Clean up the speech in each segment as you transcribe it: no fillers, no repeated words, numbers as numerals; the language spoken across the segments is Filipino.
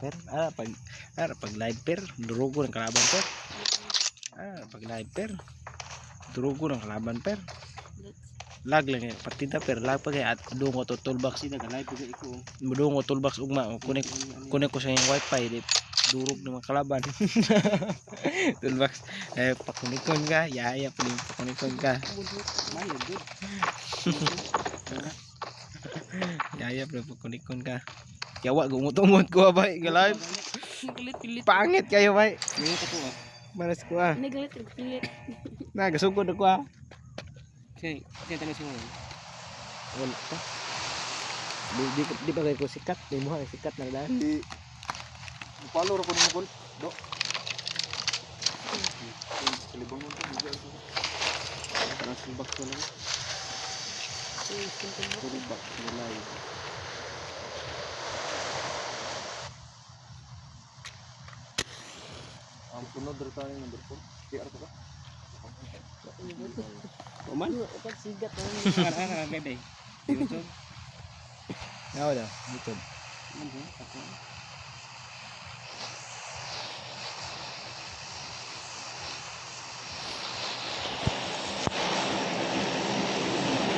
Per. Pag live per, durugo ng kalaban per. Pag live per, durugo ng kalaban per. Lag lang eh, partida per lag pag at dungo to toolbox Sida ka live ko iko. dungo toolbox ugma kunik ko sa yung wifi di durog ng mga kalaban. Toolbox pakunikon ka, yaya pa din pakunikon ka. Mayo good. Yaya pa pakunikon ka. Yawa gumutungod ko ba ga live. Galit. Pangit kayo bay. Ngayon ko ah. Maras ko ah. Galit. Nagasugod ako ah. Kaya tanong si mo. Wala pa. Di ba kayo ko sikat? Di mo sikat na dahil. Di. Follow ra ko ni mo do. Kalibang mo to, bigyan ko. Taras ng box ko lang. Puro box na live. Ang sunod rin tayo ng number 4. PR ko ba? Oman? Pag sigat na. Ano, bebe? YouTube? Yawa daw, YouTube.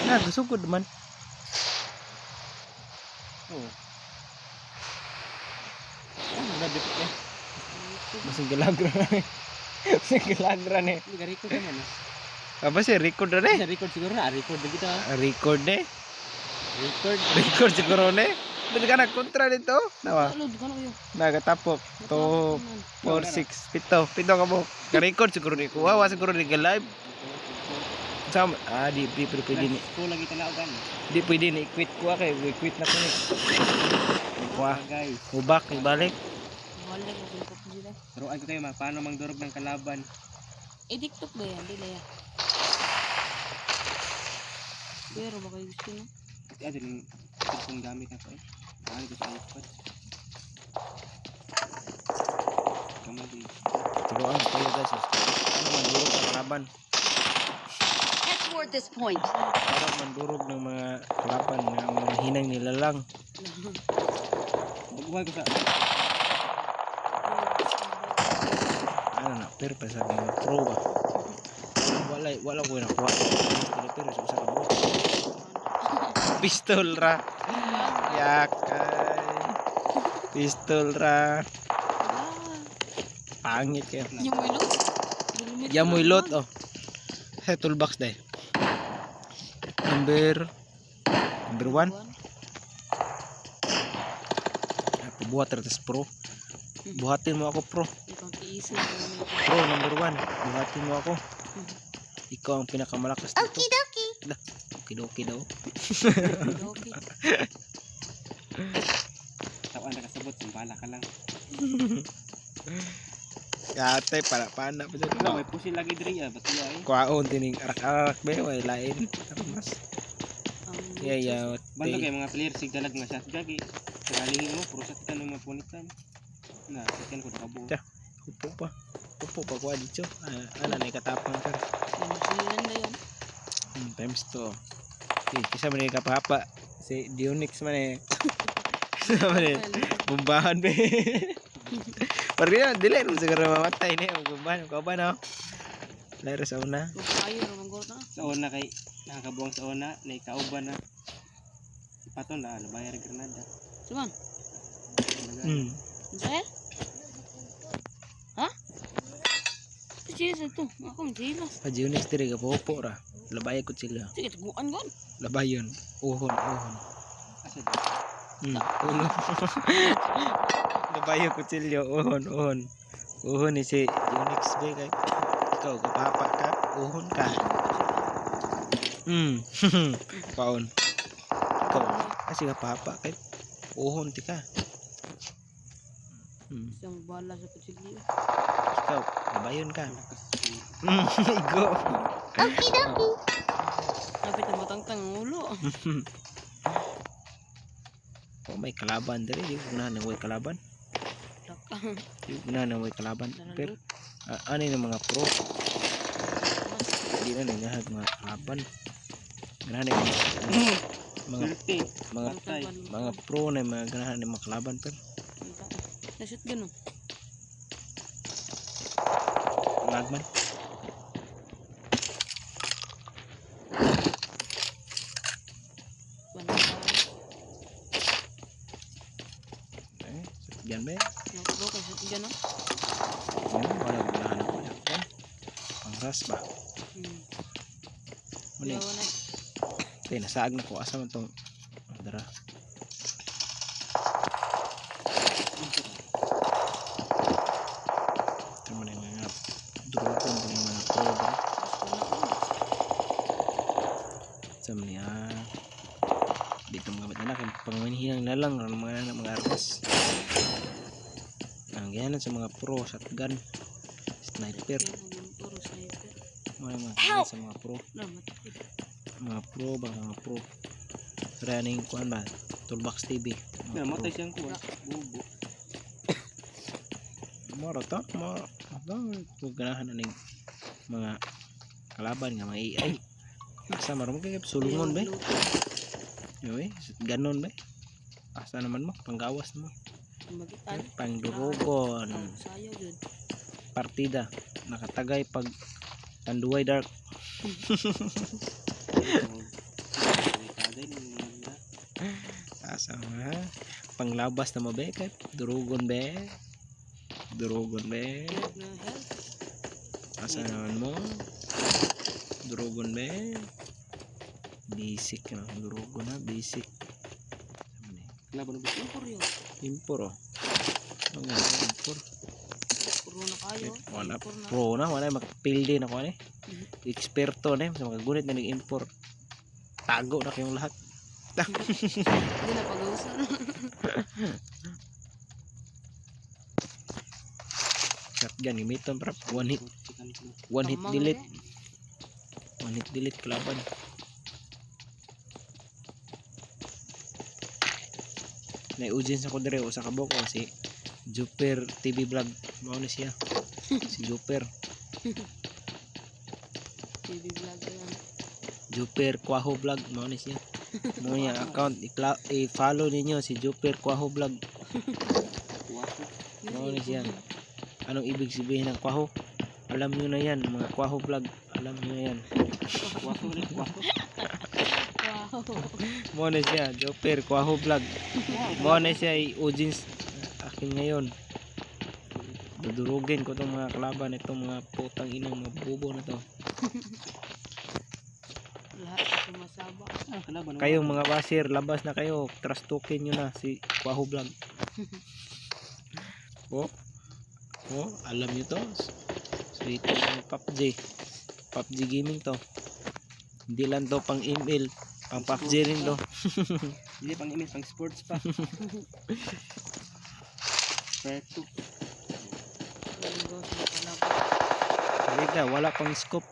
Nagasugod man. Oo. Nabit eh. Masing galagra na eh. Masing galagra na eh. Nag-record naman ah. Apa sih record na eh? Record siguro na, record na kita. Record eh. Record Siguro na eh. Doon ka nagkontra dito. Nawa. Alod ka na kayo. Nagatapok. 2, 4, 6, 7. Pito ka mo. Ka-record siguro ni kuha. Siguro ni live. Sama. Di pwede ni. ko lagi talagan. Di pwede ni i-quit kuha kay i-quit na ko ni. Kuha. Guys. Ubak ibalik. Wala ko kung sila. Pero ay ko kayo paano mangdurog ng kalaban. TikTok ba yan? Dila yan. Pero baka gusto na. Kasi adil yung cellphone gamit ako eh. Paano ko sa iPad. Kamay din. Turuan kayo guys. Ano man durog ang kalaban. Head toward this point. Para mandurog ng mga kalaban ng mga hinang nilalang. Bubuhay ko sa Ano na, pero pa sabi mo pro ba? Wala ko nakuha. Pero sa usa ka buot. Pistol ra. Yakay. Pistol ra. Pangit kayo. Yung mo ilot? Yamoy lot oh. Sa toolbox dai. Number 1. Buhat ratas pro. Buhatin mo ako pro. Ikaw tiisin. Pro number 1. Buhatin mo ako. Ikaw ang pinakamalakas dito. Okidoki. Okidoki daw. Okay. tawan na kasabot. Simbala ka lang. Yate para pana pa dyan. May pusil lagi diri ah. Ba't yun eh? Kuwaon tining arak-arak ba way lain. Mas. Yeah. Bando kayo mga player sigdalag nga shot gagi. Sagalingin mo. Puro shot ka ng mga punitan. Na, second ko nakabuo. Tiya. Upo pa kuha dito. Ano na ikatapang ka. Sinan na yun. Times 2. Okay, kisa man yung kapapa. Si Dionix man eh. Kisa man eh. Bumbahan ba eh. Parang yun, dili rin siguro mamatay na yung bumbahan. Kau ba no? Laro sa una. Magpayo naman ko na. Sa una kay nakakabuang sa una. Naikauban na. Ipaton na. Nabayar Granada. Suman. Hmm. Sa'yo? Ha? Silas ito. Ako magsilas. Pa Dionix diri ka popo ra. Labay ko sila. Sige, taguan ko. Labayon. Uhon. Asa Ulo. Labayo kutsilyo. Uhon ni si Unix ba kay. Ikaw kapapa ka. Uhon ka. Paon. Ikaw. Kasi kapapa kay. Uhon ti ka. Isang bala sa kutsilyo. Ikaw. Labayon ka. Igo. Okidoki. Kapit na matangtang ang ulo. Oh, may kalaban diri. Di ko na way kalaban. Daka. Di ko na way kalaban. Pero ano yung mga pro? Di na nangahag mga kalaban. Ganahan yung mga pro na mga ganahan ng mga kalaban pero Nashoot gano'n. Lagman. Banda. Yan ba? Nakabro ka shoot gano'n. Wala nahanap ko yan. Pangras ba? Muli. Yawa na. Okay, nasaag na ko. Asa man tong dara. Ito man yung mga drone yung mga pro ba? Sa mga dito mga gamit na kay pangmanihinang na lang ng mga armas. Ang ganyan sa mga pro shotgun, sniper, Puro sniper. mga Help! sa mga pro, Na, matakit. mga pro. Running kuan ba? Toolbox TV. Na matay siyang kuha. Bubo. Moro to, moro. Kung ganahan na ning mga kalaban nga mga AI. Asa maron kay sulungon ba? Yoy, ganon ba? Asa naman mo panggawas mo. Magitan. Pangdurugon. Sayaw yun. Partida nakatagay pag tanduay dark. Tagay ni mga Asa nga panglabas na mabe kay durugon be. Durugon be. Hirap na health. Asa naman mo? Durugon be. Basic na durugon na basic. laban ng gusto. Puro yun. Impor oh. Ang impor. Puro na kayo. Wala Puro na. pro na wala makapildi na ko ani. Eksperto na sa mga gunit na nag-import. Tago na kayong lahat. Hindi na pag-usan. Shotgun gamiton para one hit Tamang delete. na One hit delete kalaban. Na audience ako dire usa ka buko si Juper TV vlog mao na siya. Si Juper TV vlog yan. Juper Kwaho vlog mao na siya. Mo niya account i-follow ninyo si Juper Kwaho vlog. Mao na siya. Anong ibig sabihin ng Kwaho? Alam niyo na yan mga Kwaho vlog. Alam niyo na yan. Waso rin. Waso. Wow. Mo na siya Juper Kwaho vlog. Mo na siya audience akin ngayon. Dudurugin ko tong mga kalaban itong mga putang inang mga bobo na to. Lahat na sumasaba. Ah, kalaban. Kayong mga basir, labas na kayo. Trust token nyo na si Kwaho vlog. Oh, alam nyo to. So ito yung PUBG. PUBG gaming to. Hindi lang to pang email. Pang PUBG rin to. Hindi pang image, pang sports pa. Perfecto. Halika, wala pang scope.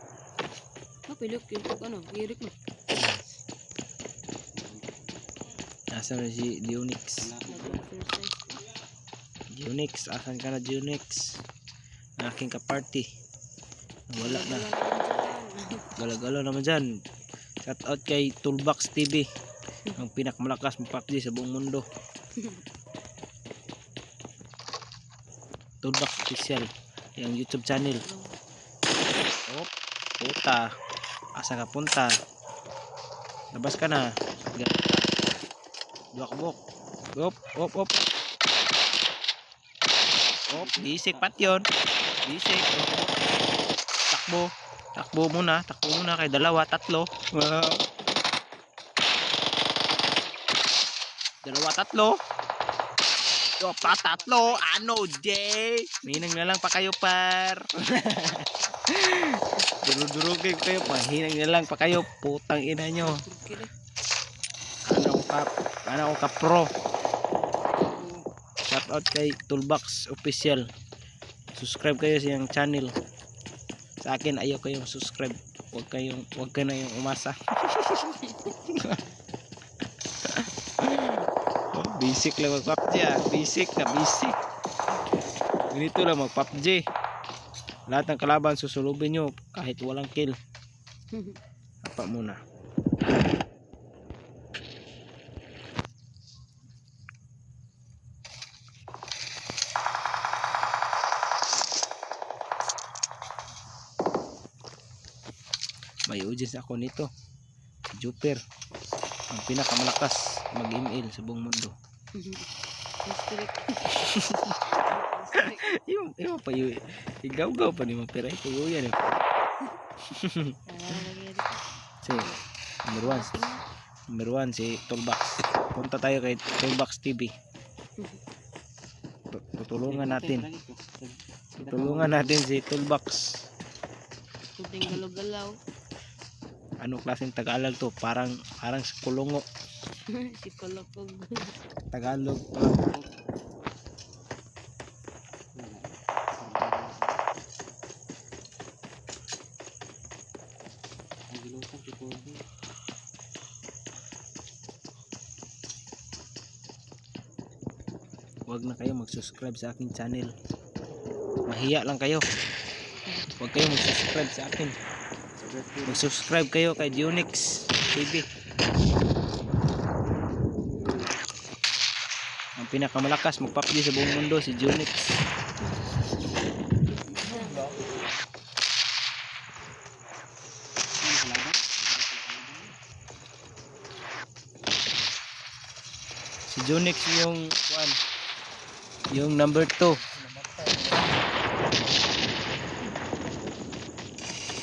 Pilip, ano, kirik mo. Asa na si Dionix? Dionix, asan ka na Dionix? Ang aking ka-party. Wala na. Gala-gala naman dyan. Shout out kay Toolbox TV. Ang pinakamalakas ng PUBG sa buong mundo. Toolbox Official. Yung YouTube channel. Oh, puta. Asa ka punta? Labas ka na. Duwak buk. Op. Op, bisik pat yun. Bisik. Takbo. Takbo muna kay dalawa, tatlo. Wow. Dalawa, tatlo. Yo, pa tatlo. Ano, Jay? Minang na lang pa kayo, par. Durug-durugin kayo. Mahinang na lang pa kayo. Putang ina nyo. Ano ka pro. Shout out kay Toolbox Official. Subscribe kayo sa yung channel. Sa akin ayaw kayong subscribe. Huwag ka na yung umasa. Basic lang mag PUBG Basic. Ganito lang mag PUBG. Lahat ng kalaban susulubin nyo kahit walang kill. Apa muna. May audience ako nito. Si Juper. Ang pinakamalakas mag-email sa buong mundo. Strict. Yung pa yung igaw-gaw pa ni mo pero ito yan eh. Si number one si Toolbox. Punta tayo kay Toolbox TV. Tutulungan natin. Tulungan natin si Toolbox. Kunting galaw-galaw. Ano klaseng Tagalog to? Parang si Kulungo. Si Palakog. Tagalog pala. Huwag na kayo mag-subscribe sa aking channel. Mahiya lang kayo. Huwag kayo mag-subscribe sa akin. Mag-subscribe kayo kay Dionix TV. Ang pinakamalakas mag-PUBG sa buong mundo si Dionix. Si Dionix yung number 2.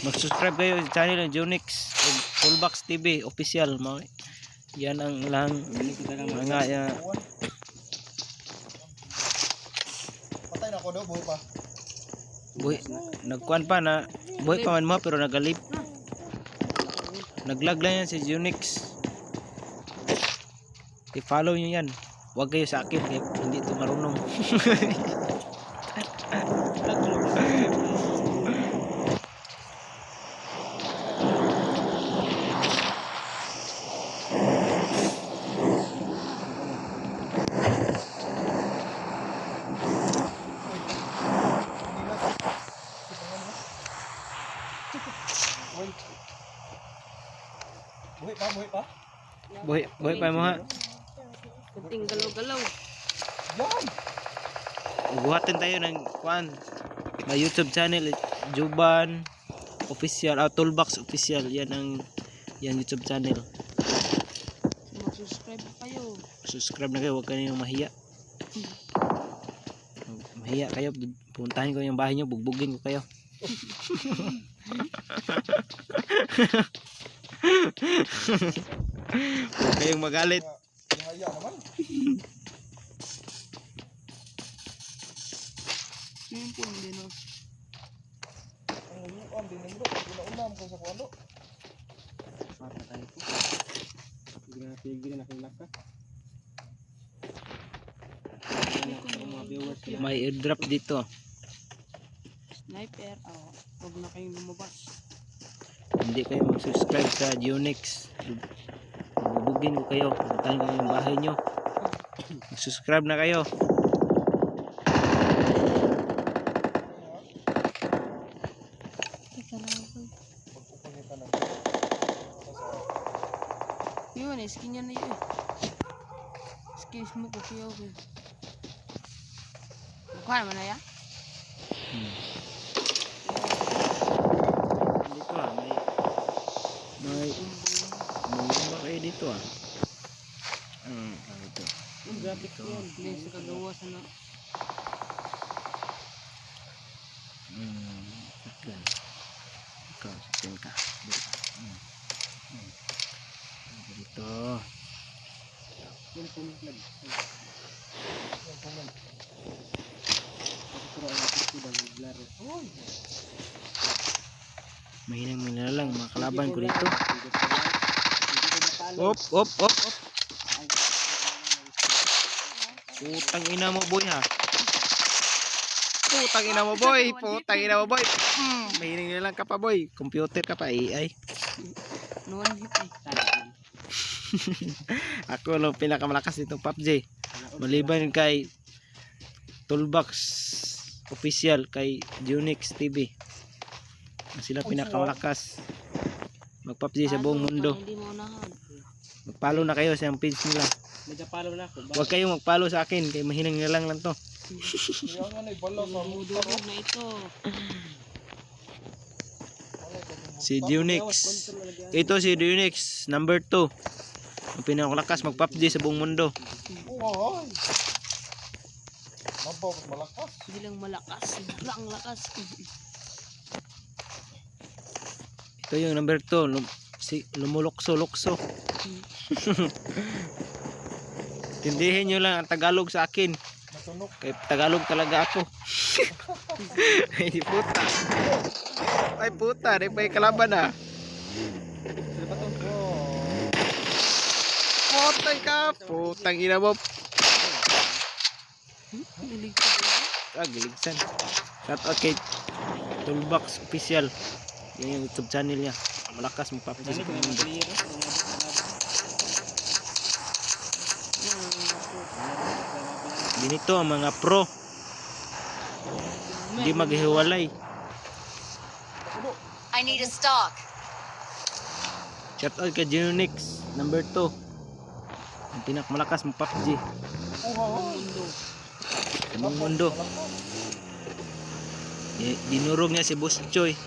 Mag-subscribe kayo sa channel ng Dionix Toolbox TV official. Yan ang lang mga Patay na ako daw, buhay pa. buhay, nagkuhan pa na buhay pa man mo pero nagalip. Naglag lang yan si Dionix. I-follow nyo yan. Huwag kayo sa akin kaya hindi ito marunong. Buhay pa. Buhay pa mo ha. Kunting galaw-galaw. Yan! Buhatin tayo ng kuan. May YouTube channel Juban official, Toolbox official. Yan YouTube channel. Mag-subscribe kayo. Subscribe na kayo, huwag kayo mahiya. Mahiya kayo, puntahin ko yung bahay nyo, bugbugin ko kayo. Huwag kayong magalit. Ihaya naman. Yun po, hindi no. Ang umuan din nito. Una-unam ko sa kuwalo. Mata tayo po. Hindi na tigil na akong lakas. Mga viewers sila. May airdrop dito. Sniper. Huwag na kayong lumabas. Hindi kayo mag-subscribe sa Dionix. Bubugin ko kayo. Puntahin ko yung bahay nyo. Mag-subscribe na kayo. Pagpupunita na. Yun, skin yan na yun. Skins mo ko siya. Kuha naman na yan. Dito may ba kayo dito dito. Ang graphic ko yan. Hindi sa kagawa sa na. Ikaw, sitin ka. Dito. Yan po yung flag. Pero ang lapit ko bang blaro. Mahinang lang mga kalaban ko dito. Hindi ko matalo. Op. Putang ina mo boy ha. Putang ina mo boy. Mahining lang ka pa boy. Computer ka pa AI. Noon hit eh. Ako lang pinakamalakas nitong PUBG. Maliban kay Toolbox official kay Dionix TV. Sila pinakamalakas mag-PUBG sa buong mundo. Hindi mo unahan. Mag-follow na kayo sa page nila. Nagapalo na ako. Huwag kayong mag-follow sa akin kay mahinang lang to. Kaya nga na ibala sa Dumudurog na ito. Wala ka Si Dionix. Ito si Dionix, number 2. Ang pinakalakas mag-PUBG sa buong mundo. Oh, ay. Mabaw, malakas. Hindi lang malakas. Sobrang lakas. Ito yung number 2. Lumulokso-lokso. Tindihin nyo lang ang Tagalog sa akin. Matunok. Kaya Tagalog talaga ako. Ay puta. Ay puta, di pa yung kalaban ah. Putang ka. Putang ina mo. Giligsan. Shout out kay Toolbox Official. Yan yung YouTube channel niya. Malakas mo PUBG sa buong mundo. Ganito ang mga pro. Hindi maghiwalay. I need a stock. Shout out kay Genonix, number 2. Ang pinakamalakas mo PUBG sa buong mundo. Dinurog niya si Boss Choy.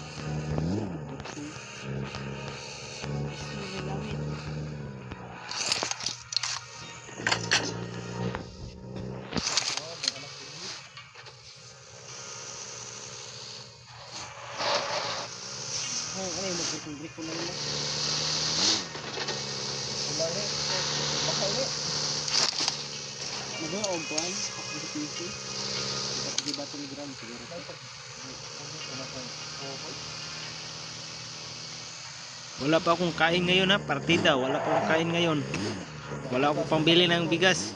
Wala pa akong kain ngayon ha, partida. Wala pa akong kain ngayon. Wala akong pambili ng bigas.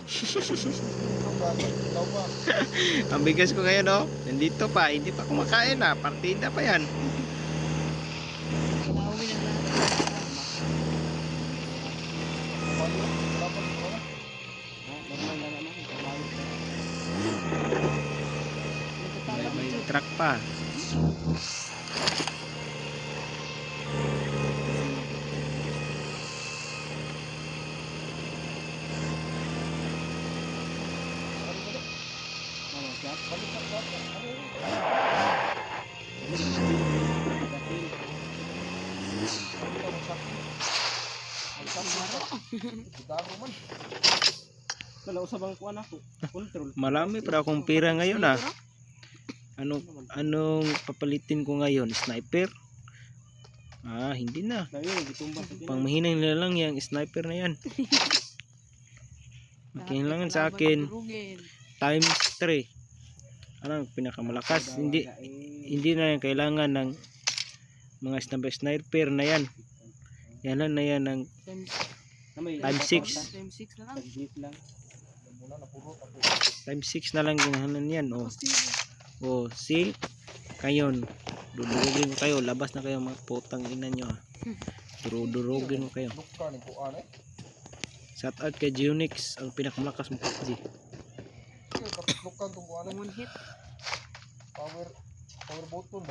Ang bigas ko ngayon oh, nandito pa. Hindi pa ako makain ha, partida pa yan. Bawi na lang. May truck pa. Wala usab ang kuan ako. Control. Marami pa akong pera ngayon ah. Anong papalitin ko ngayon? Sniper? Ah, hindi na. Dayo gitumba sa Pang mahinang nila lang yung sniper na yan. Kailangan sa akin times 3. Ano pinakamalakas? Hindi na yung kailangan ng mga sniper na yan. Yan na yan ng times 6. Time 6 na lang. lang. Times 6 na lang ginahanan yan. Oh, see? Kayon. Durugin ko kayo. Labas na kayo mga putang ina nyo. Durugin ko kayo. Shout out kay Genonix, ang pinakamalakas mong PUBG. One hit. Power button.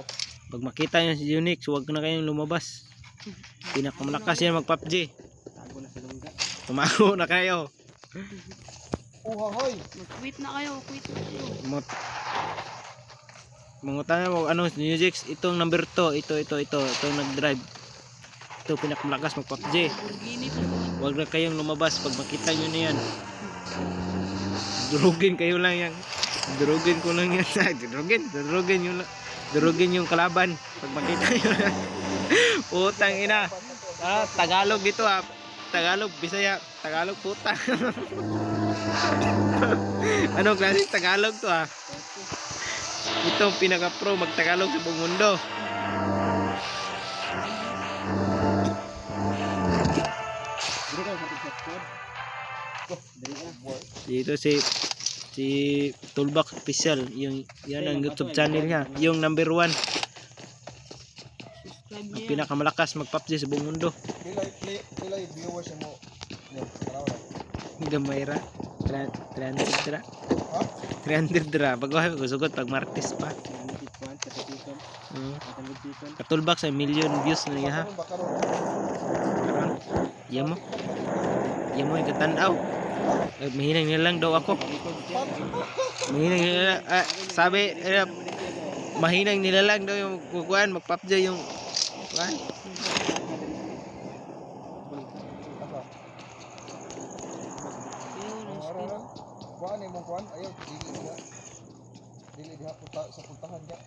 Pag makita nyo si Genonix, huwag na kayong lumabas. Pinakamalakas yan mag PUBG. Tago na sa lungga. Tumago na kayo. Hoy. Mag-quit na kayo. Quit na kayo. Mangutan mo ano music, itong number 2, itong nag-drive. Ito pinakamalakas mag PUBG. Lamborghini pa. Huwag na kayong lumabas pag makita nyo na yan. Durugin kayo lang yan. Durugin ko lang yan. Durugin yung kalaban pag makita nyo na. Putang ina. Ah, Tagalog ito ah. Tagalog, Bisaya, Tagalog putang. Anong klaseng Tagalog to ah? Ito ang pinaka-pro mag-Tagalog sa buong mundo. Diri ka sa squad. Diri ka. Dito si Toolbox Official, yung yan ang YouTube channel niya, yung number 1, Subscribe ang niya. pinakamalakas mag-PUBG sa buong mundo. Pilay viewers mo. Yan, karawa. Gamayra 300 dra. Ha? 300 dra. Pag ko sugot pag Martes pa. Kuan sa petition. Atang petition. Toolbox ay million views na niya ha. Karon, yamo. Yamo yung katanaw. Mahinang nila lang daw ako. Mahinang nila sabi mahinang nila lang daw yung kukuan mag-PUBG yung Kan? Asa? Ayaw na Ang skin. araran. Kuan ni mong kuan. Ayaw dili diha. Dili diha punta sa puntahan ka.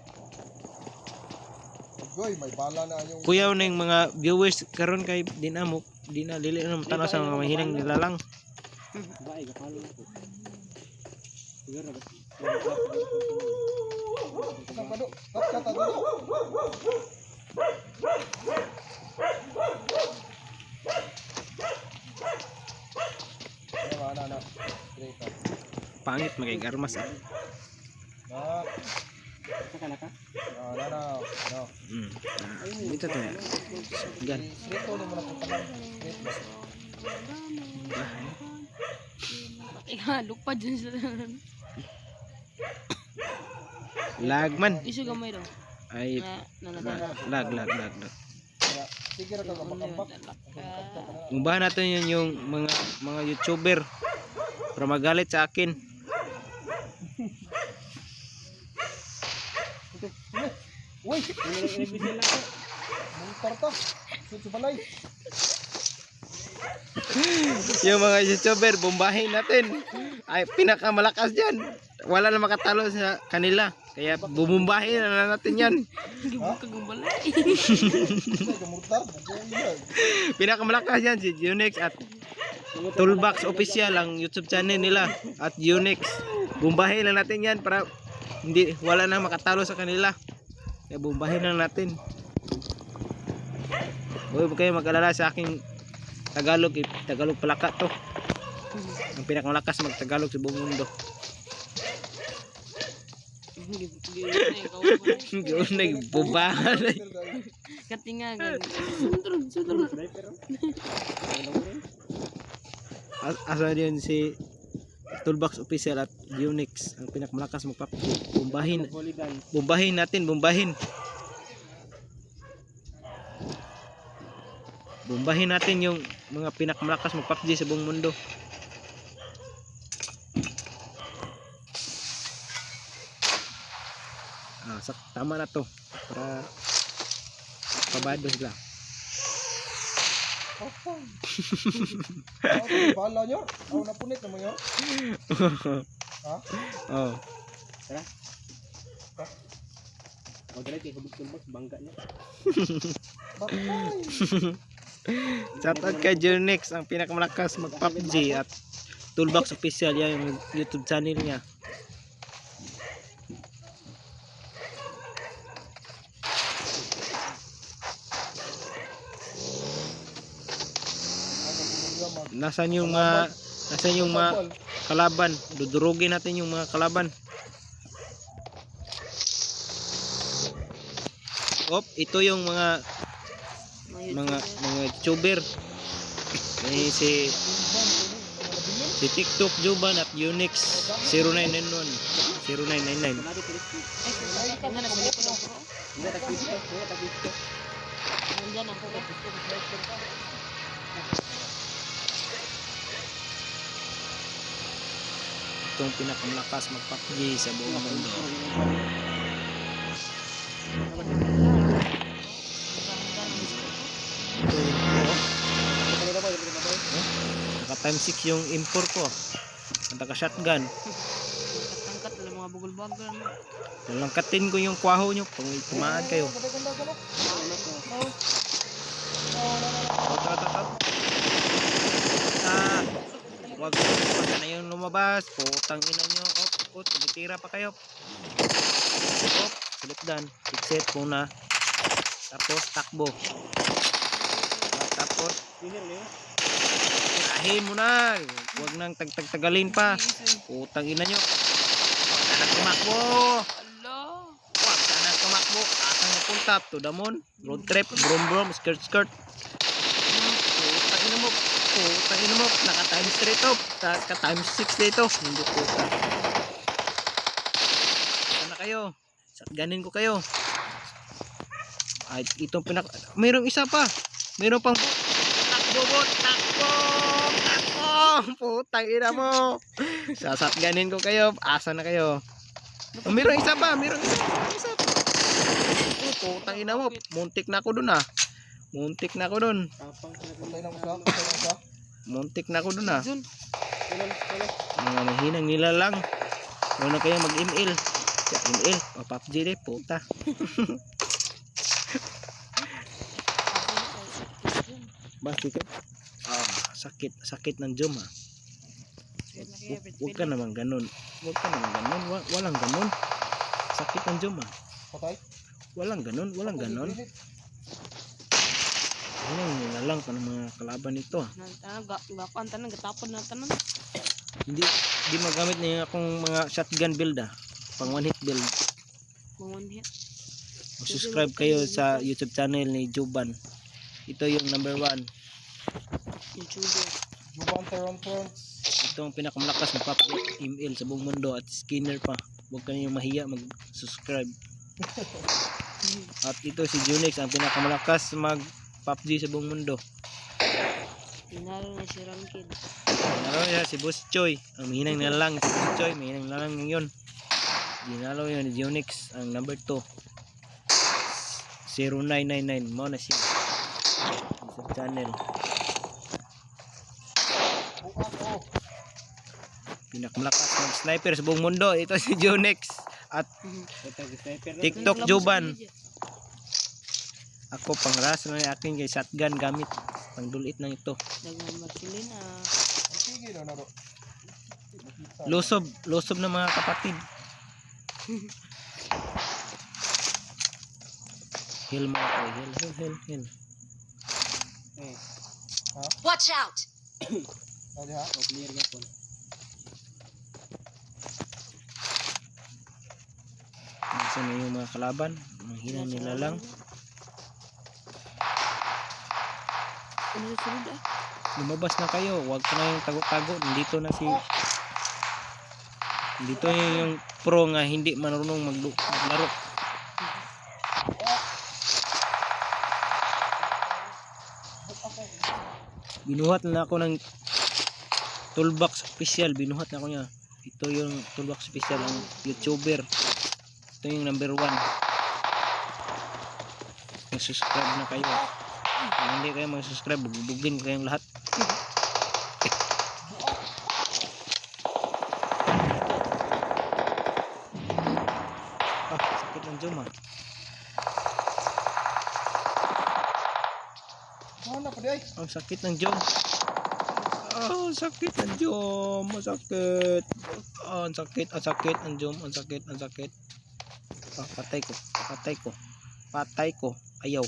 Goy, may bala na yung Kuyaw na yung mga viewers karon kay di na dili na tanaw sa mga mahinang nilalang. Bae gapalo na ko. Siguro ba? Saan ka do? Kata do. Na. Straight up. Pangit magay garmas. Na. Saka na ka? Na. Dito to. Gan. Straight to ni mo na puntahan. Straight na. Ika, lupa dyan sa... Lagman. Isu gamay daw. Ay Na. lag. Kaya, sige ra ka makambak. Umbahan natin yun yung mga YouTuber para magalit sa akin. Uy, Nagbisil ako. mong tarta. Sut balay. Yung mga YouTuber, bombahin natin. Ay, pinakamalakas dyan. Wala na makatalo sa kanila. Kaya bumumbahin na natin yan. Gibukag ang balay. Ay, gamurtar. Bugoy. Pinakamalakas yan si Unix at Toolbox Official ang YouTube channel nila at Unix. Bumbahin na natin yan para wala na makatalo sa kanila. Kaya bumbahin na natin. Huwag kayo mag-alala sa aking Tagalog. Tagalog palaka to. Ang pinakamalakas mag-Tagalog sa buong mundo. Gawin na yung bumbahan. Katingagan. Asa yun si Toolbox Official at Unix ang pinakamalakas magpapakit. Bombahin natin. Bombahin natin yung mga pinakamalakas mag-PUBG sa buong mundo. Tama na to para pabado sila. Bala nyo. Ako na punit naman nyo. Ha? Oh. O dali kay hubog tulbak bangga niya. Bakay. Shoutout kay Unix ang pinakamalakas mag-PUBG at Toolbox Official yan yung YouTube channel niya. Nasaan yung mga kalaban? Dudurugin natin yung mga kalaban. Ito yung mga YouTuber. May si TikTok Juban at Unix 0991 0999. Nandyan ako. Itong pinakamalakas mag-PUBG sa buong mundo. Ito yung naka time 6 yung impor ko. Ang taka shotgun. Katangkat wala mga bugol-bagal. Lalangkatin ko yung kwaho nyo pag tumaan kayo. Wag na yung lumabas. Putang ina nyo. Tumitira pa kayo. Sulipdan. Fixet muna. Tapos takbo. Tapos tirahin mo na. Huwag nang tagtagalin pa. Putang ina nyo. Huwag ka nang tumakbo. Huwag ka nang tumakbo. Asang napunta? To the moon. Road trip. Brom. Skirt. Putang ina mo. Naka times 3 to. Naka times 6 dito. Hindi puta. Sana kayo. Shotgunin ko kayo. Ay, itong mayroong isa pa. Mayroong pang takbo. Putang ina mo. Sasatganin ko kayo. Asa na kayo? Mayroong isa pa. Putang ina mo. Muntik na ako dun ah. Muntik na ako dun. Tapang sila. Patay ng usa, patay ng usa. Muntik na ako dun ah. Jun. Kunan. Mga mahinang nila lang. Una kayo mag-email. Sa email. O PUBG de. Puta. Bakit? Sakit. Sakit ng jom ah. Huwag ka naman ganun. Huwag ka naman ganun. Walang ganun. Sakit ng jom ah. Patay. Walang ganun. Walang ganun. Dilit. Hinang nila lang pa ng mga kalaban nito ah. Gakuan tanan gatapon na tanan. Hindi magamit niya akong mga shotgun build ah. Pang one hit build. Mangon hit. Subscribe kayo sa YouTube channel ni Juban. Ito yung number 1. YouTuber. Juban Toronto. Ito ang pinakamalakas na PUBG email sa buong mundo at skinner pa. Huwag kayong mahiya mag-subscribe. At ito si Junix ang pinakamalakas mag PUBG sa buong mundo. Pinalo na si Rankid. Dinalo niya si Boss Choy. Ang mahinang na lang si Boss Choy. Mahinang na lang ngayon. Dinalo niya ni Junix ang number 2. 0999. Mo na siya. Sa channel. Oh. Pinakamalakas ng sniper sa buong mundo. Ito si Junix. At Sniper na. TikTok Juban. Ako pang ras na akin kay shotgun gamit. Pang dulit ng ito. Dagan Marcelina. Sige na naro. Losob ng mga kapatid. Heal mo ako. Heal. Watch out! Ano ha? O clear nga po. Nasa na yung mga kalaban. Manghina nila lang. Ano sa sunod ah? Lumabas na kayo. Huwag ka na yung tago-tago. Nandito na si... Dito yung pro nga hindi marunong maglaro. Binuhat na ako ng toolbox official. Binuhat na ako niya. Ito yung toolbox official ang YouTuber. Ito yung number 1. Mag-subscribe na kayo. Kung hindi kayo mag-subscribe, bubugin ko kayong lahat. Sakit ng jom ah. Mana pa day? Ang sakit ng jom. Sakit ng jom. Masakit. Ang sakit. Ang sakit ng jom. Ang sakit. Ang sakit. Patay ko. Patay ko. Ayaw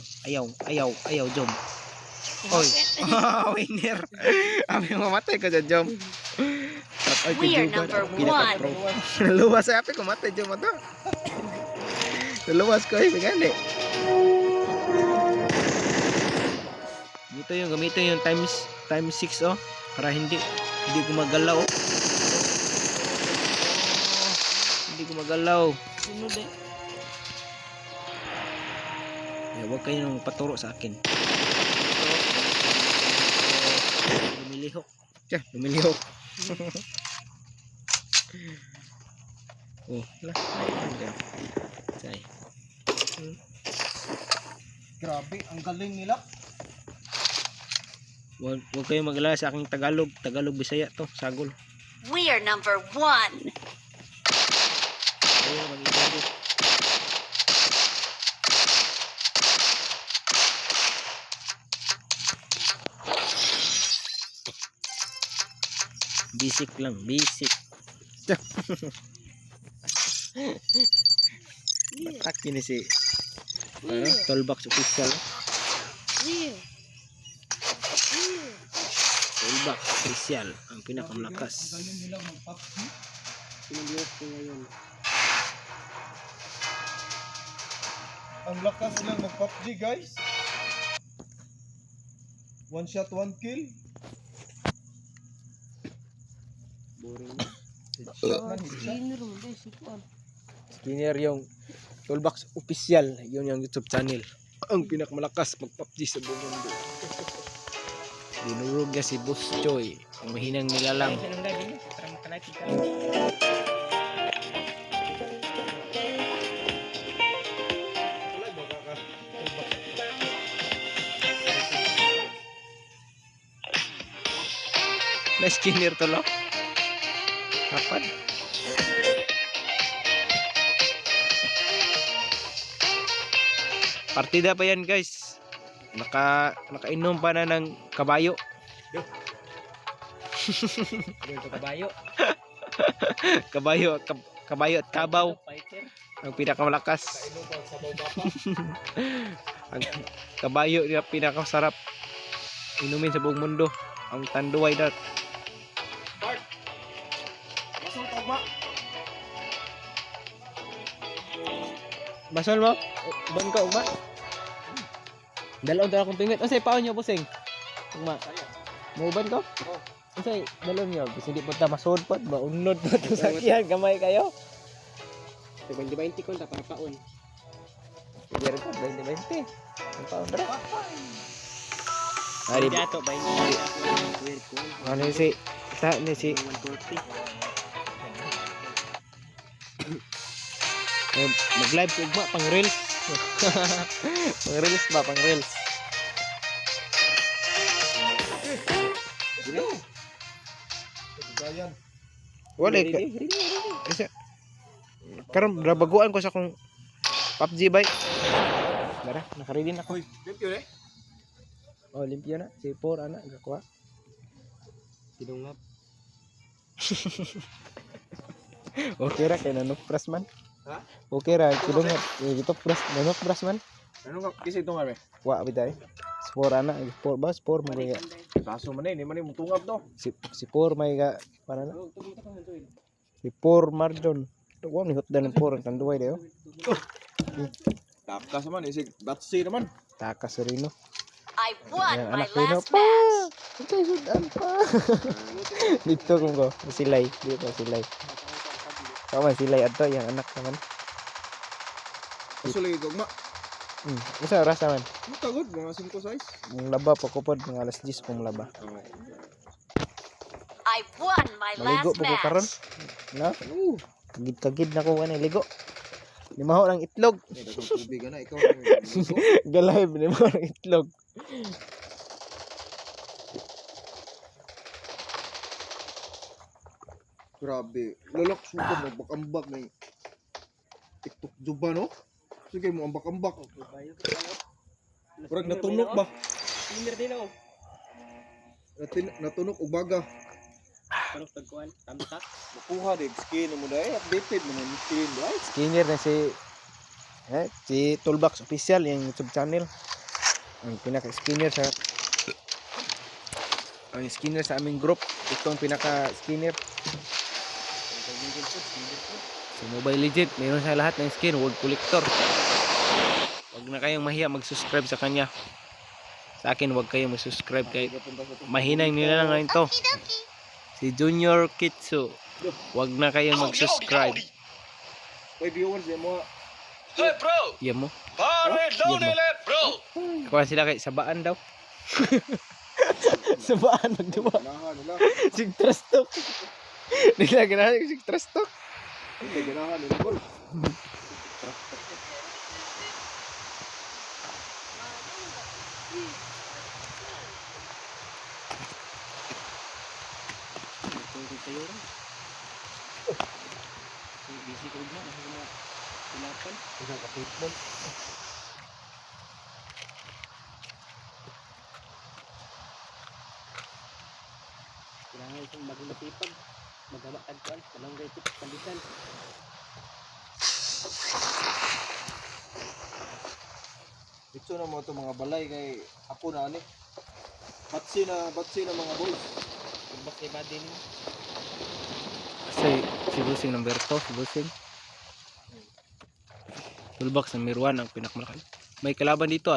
jom. Oy. Winner. Abi mamatay ka dyan jom. We are number 1. Luwas ay api kumatay jom ato. Luwas ko ay gani. Dito yung gamitin yung times 6 oh para hindi gumagalaw oh. Hindi gumagalaw. Sunod eh. Huwag kayo nang paturo sa akin. Lumilihok. Lumilihok. Oh, lah. Say. Grabe, ang galing nila. Huwag kayo mag-alala sa aking Tagalog. Tagalog Bisaya to, sagol. We are number 1. Kayo mag-English. Basic lang, basic. Atake ni si Toolbox official. Toolbox official ang pinakamalakas. Ang galing nila mag-PUBG. Pinag-load ko ngayon. Ang lakas nilang mag-PUBG guys. One shot, one kill. Boring. Headshot man, headshot. Skinner mo dahil sikuan. Skinner yung Toolbox official. Yun yung YouTube channel. Ang pinakamalakas mag-PUBG sa buong mundo. Dinurog niya si Boss Choy. Ang mahinang nilalang. Ay, siya nang live yun. Para makalike ka. na skinner to lo. Kapan? Partida pa yan guys. Nakainom pa na ng kabayo. Ito kabayo. Kabayo at kabaw. Fighter. Ang pinakamalakas. Ang kabayo na pinakamasarap inumin sa buong mundo. Ang Tanduay Dark. Masong tagma. Basol mo? Uban ka, ugma? Dalawang dala kong pingit. Unsay paon nyo, busing? Ugma. Muuban ko? Oo. Unsay dalawang nyo? Kasi di po ta masod po. Maunod po ito sakyan. Kamay kayo. 20-20 ko para paon. Sige rin ko, 20-20. Ang paon dara. Ari Ari, dato 20. ano si... Sa ni si... 140. Mag-live ko ugma, pang reels. Pang reels ba, pang reels. Gayan. Wala ka. Kasi, karon baguan ko sa kung PUBG bay. Dara, nakaready na ako. Hoy, limpyo eh. Oh, limpyo na. Si 4 anak gakuha. Tinungap. Okay ra kay nanukpras man. Ha? Okay ra kidungat. Ito pras nanukpras man. Ano nga kasi ito nga be? Wa bitay. Si 4 anak, 4 ba? 4 mo kaya. Kaso man eh, di man mutungap to. Si 4 may ga para na. Si 4 Mardon. Wa ni hotdan ng 4 ang Tanduay dayo. Takas naman, isig batsi naman. Takas sa Rino. I won Ayan, my anak Rino last pa. match. Ito sudan pa. Dito kung ko, silay. Dito silay. Kaman silay adto yang anak naman. Kaso lagi gagma. Isa oras naman. Ano tagod, mga 5 size. Mong laba pa ko pod mga alas 10 kung laba. I won my Maligo last po ko karon. match. Na? Kagid na ko ani ligo. Limaho ng itlog. Eh, dagang tubig na, ikaw ang ligo. Galive limaho ng itlog. Grabe. Lalak suka mo, ambak-ambak na yung TikTok juba, no? Sige mo, ambak-ambak. Parang natunok ba? Skinner din ako. Natunok o baga. Parang tagkuhan. Tamtak. Makuha din, skin mo dahil. Updated mo na skin, right? Skinner na si Toolbox Official yung YouTube channel. Ang pinaka-skinner sa aming group. Itong pinaka-skinner. Si Mobile Legend, mayroon sa lahat ng skin, World Collector. Huwag na kayong mahiya mag-subscribe sa kanya. Sa akin, huwag kayong mag-subscribe kay mahinang nila lang ngayon to. Si Junior Kitsu, huwag na kayong mag-subscribe. May viewers din mo. Yan mo. Kuha sila kay sabaan daw. Sabaan magduwa. Ganahan nila. Sig trust talk. Nila ganahan sig trust talk. May ganahan nila, bol. Busy ko na. Kasi mga pilapan. Isang ka-football. Kailangan itong maging masipag. Magawa tagkuhan. Walang reject. Palitan. Ito na mo ito mga balay kay ako na ani. Batsi na mga boys. Tumbak kay body niyo. Kasi si Busing number 2, si Busing. Toolbox number 1 ang pinakamalaki. May kalaban dito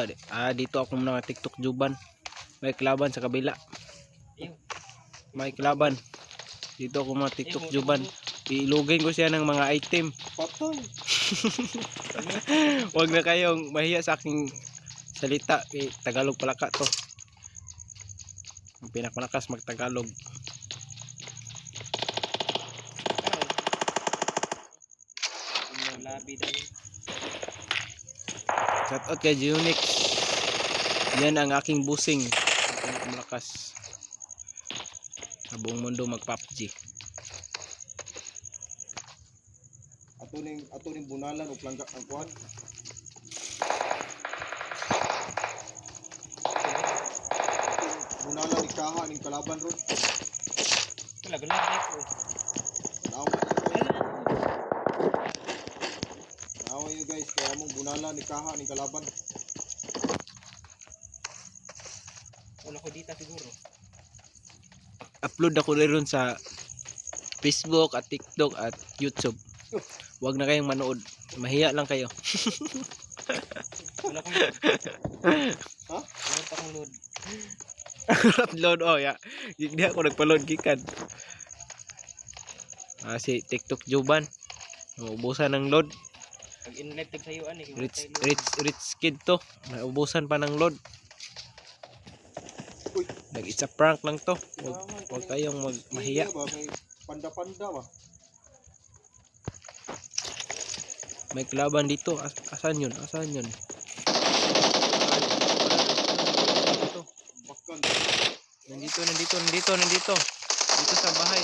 dito ako mga TikTok Juban. May kalaban sa kabila. May kalaban. Dito ako mga TikTok Juban. Ilugin ko siya ng mga item. Patay. Huwag na kayong mahiya sa aking salita. Tagalog pala ka to. Ang pinakamalakas mag-Tagalog. Labi daw. Shout out kay Unix. Yan ang aking busing. Ang pinakamalakas. Sa buong mundo mag PUBG. Ato ning bunalan o langga ang kuan. Bunalan ni kaha ning kalaban ron. Wala gulag ko. Nawa nyo guys, kaya mong bunalan ni kaha ning kalaban. Wala ko dita siguro. Upload ako rin sa Facebook at TikTok at YouTube. Huwag na kayong manood. Mahiya lang kayo. Wala ko load. Ha? Wala pa akong load. Upload ya. Hindi ako nagpa-load gikan. Si TikTok Juban. Naubusan ng load. Pag in-live tag sayuan eh. Rich kid to. Naubusan pa ng load. Uy. It's a prank lang to. Huwag kayong mahiya. Ba, may panda-panda ba? May kalaban dito. Asan yun? Asan yun? Bakan. Nandito. Dito sa bahay.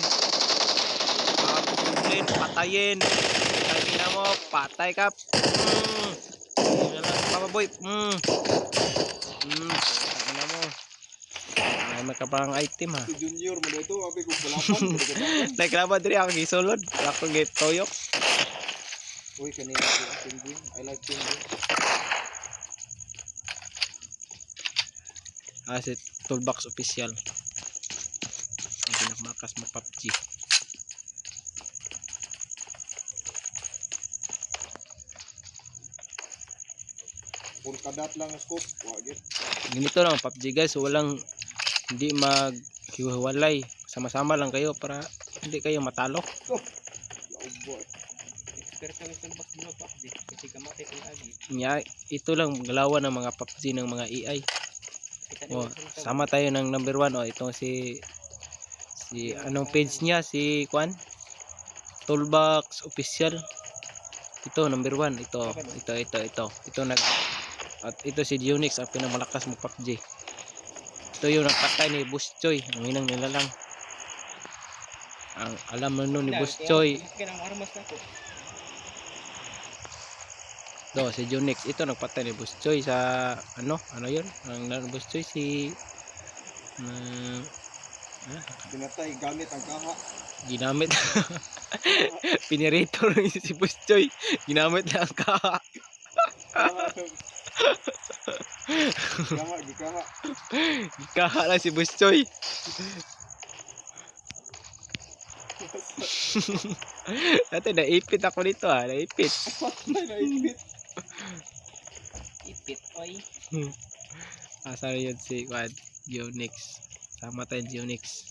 Pagpulin, patayin. Patay na mo. Patay ka. Yun lang, Papa Boy. Patay na mo. Ay, makapang item ha. Si Junior mo dito, abi ko balapan. Nagkalaban din ako gisulod. Ako toyok. Uy, kanina si Penguin. I like Penguin. Si Toolbox Official. Ang pinakamakas mo PUBG. Puro kadat lang ang scope. Wagit. Ganito lang PUBG guys. Walang hindi maghiwalay. Sama-sama lang kayo para hindi kayo matalo. Laog boy. Expert kami sa box blog PUBG. Kasi kamatay kong agi. Ito lang galawan ng mga PUBG ng mga AI. Sama tayo ng number 1. Itong si anong page niya, si Kwan Toolbox Official. Ito number 1. Ito at ito si Unix, ang pinamalakas mo PUBG. Ito yung nagpatay ni Boss Choy. Ang inang nila lang. Ang alam mo nun ni Boss Choy. Si Unix. Ito nagpatay ni Boss Choy sa ano yun? Ang Boss Choy si Pinatay gamit ang kaha. ginamit. Pinirito rin si Boss Choy. Ginamit lang ang kaha. Gikaha. Kaha lang si Boss Choy. Dati naipit ako dito naipit. Naipit. Ipit oy. Asa yun si Quad Unix. Sama tayo Unix.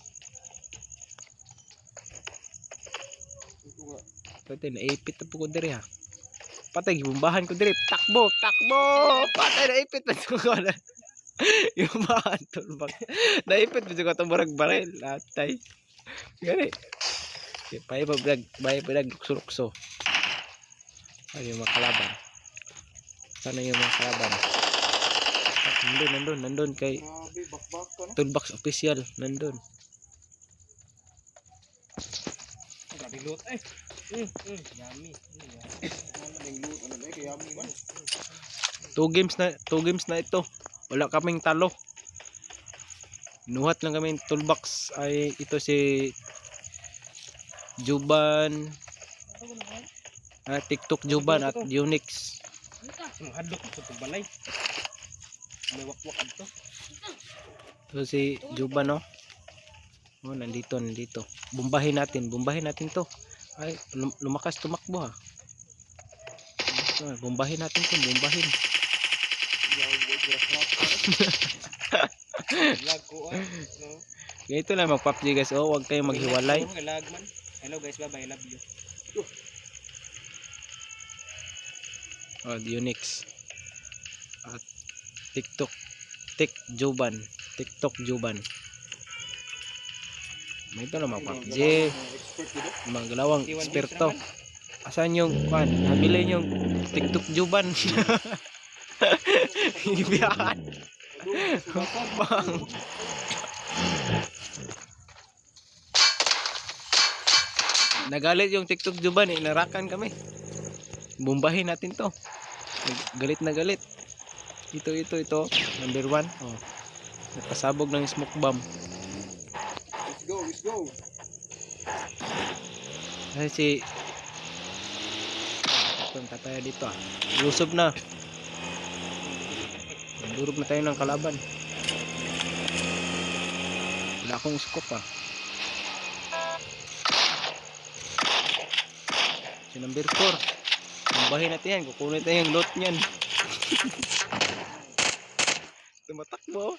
Dati naipit na po ko diri Patay gibumbahan ko diri. Takbo. Patay naipit na ko na. Yung bahan tulbak. Naipit mo ko itong barag-baril. Atay. Gani. Bahay pa lukso-lukso. Ano yung mga kalaban? Sana yung mga kalaban? Nandun kay Grabe, bakbak ka no? Toolbox Official. Nandun. Grabe loot eh. Yummy. Ano ba kaya yummy man? 2 games na ito. Wala kaming talo. Nuhat lang kami toolbox. Ay ito si Juban. TikTok Juban at Unix. Hadlok ko sa balay. May wakwak adto. So si Juban nandito. Bumbahin natin to. Ay lumakas tumakbo Bumbahin natin to, bumbahin. Lag ko no. Ganito lang mag-PUBG guys. Huwag kayong maghiwalay. Lag man. Hello guys, bye bye, I love you. Unix at TikTok Juban. May ito na mag-PUBG. Expert dito. Mga galawang eksperto. Asan yung nabili yung TikTok Juban? Ibiyakan. Nagalit yung TikTok Juban, inarakan kami. Bombahin natin to. Galit na galit. Ito. Number 1. Oh. Nagpasabog ng smoke bomb. Let's go. Kasi si punta tayo dito ah. Lusob na. Durog na tayo ng kalaban. Wala akong scope ah. Si number 4. Bombahin natin yan. Kukunin tayo yung loot niyan. Tumatakbo.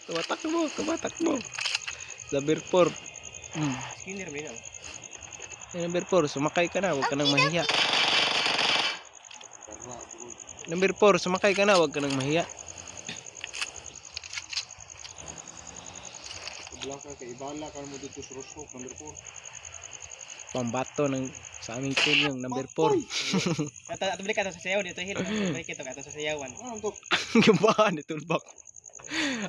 Number 4. Skinner ba yun? Number 4, sumakay ka na, huwag ka nang mahiya. Number 4, sumakay ka na, huwag ka nang mahiya. Belakang kay ibala kan mo dito sa Rosok, number 4. Pambato ng sa aming team yung number 4. Ato balik ka sa sayaw dito, Hil. Balik ito ka sa sayawan. Ano to? Gabahan, itulbak.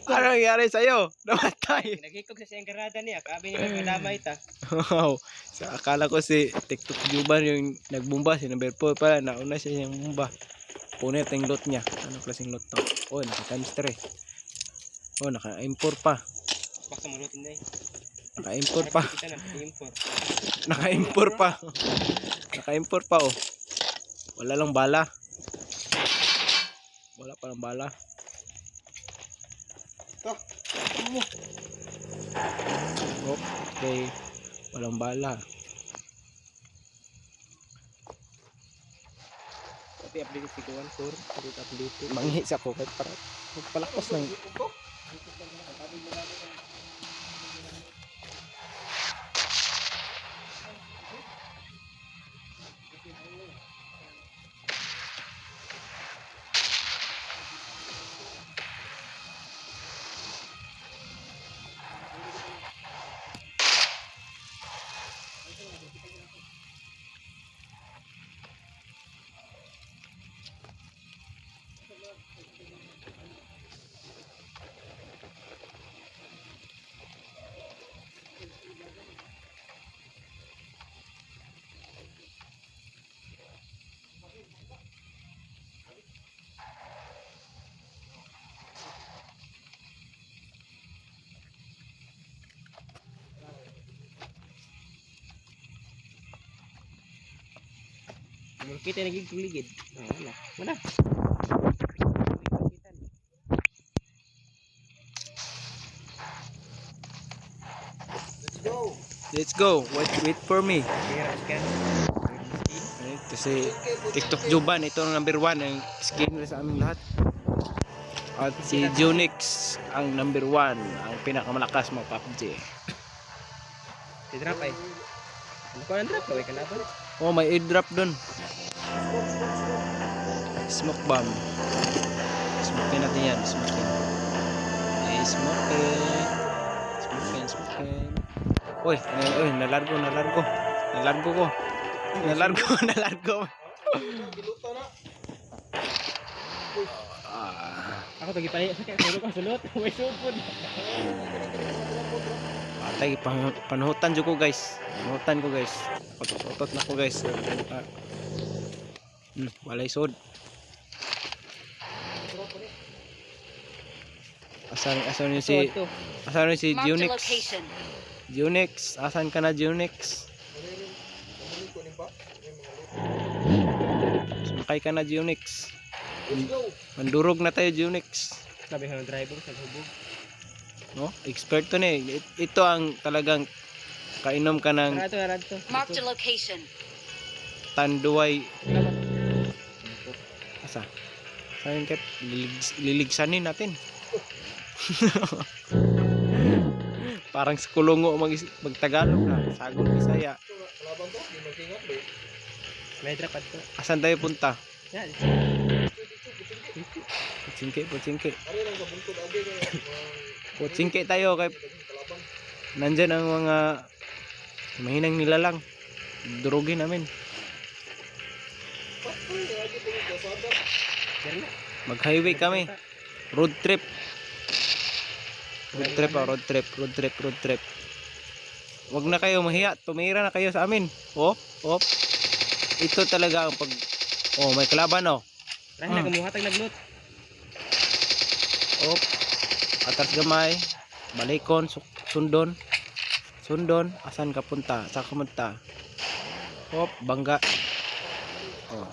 Ano nangyari sa'yo? Namatay. Nagikog sa siyang garada niya. Kabi niya magmadamay ta. Wow. So, akala ko si TikTok Juban yung nagbumba. Si number 4 pala. Nauna siya yung bumba. Punit yung loot niya. Ano klaseng loot to? Oh, naka times 3. Oh, naka import pa. Basta malutin na eh. Naka import pa. Kita na, import. Naka import pa. Naka import pa oh. Wala lang bala. Wala pa lang bala. Okay. Walang bala. Pati update si Kuwan, Sur. Update. Manghis ako kahit para palakas ng Kita nagigligid. Wala. let's go. Wait for me. Kaya scan. Ito si TikTok Juban. Ito ang number 1. Ang skin sa aming lahat. At si Junix ang number 1. Ang pinakamalakas mga PUBG. Si drop ay. Ano ko ang drop? Kaway ka laban. Oh, may airdrop dun. Smoke bomb. Smokein natin yan. Smokein. Smokein. Uy, nalargo ko. Ako tagi pa sa kaya sulot. May supod. Patay, panuhutan ko guys. Otot na ko guys. Walay sod. Asan yun si Marked a Junix? location. Junix, asan ka na Junix? Sumakay ka na Junix. Mandurog na tayo Junix. Sabi ng driver sa hubog. No? Expert to na eh. Ito ang talagang kainom ka ng Arato. Marked a location. tanduay. Asa? Saan kaya liligsanin natin? Parang sa kulungo magtagalog na. Sagol Bisaya. May drop at to. Asan tayo punta? Yan. Putsingke tayo kay nandyan ang mga mahinang nilalang. Durugin namin. Mag-highway kami. Road trip. Wag na kayo mahiya. Tumira na kayo sa amin. Oh, oh. Ito talaga ang pag... Oh, may kalaban oh. Lahi na kamuhatag naglot. Oh. Atas gamay. Balikon. Sundon. Sundon. Asan ka punta? Saan ka punta? Oh, bangga. Oh.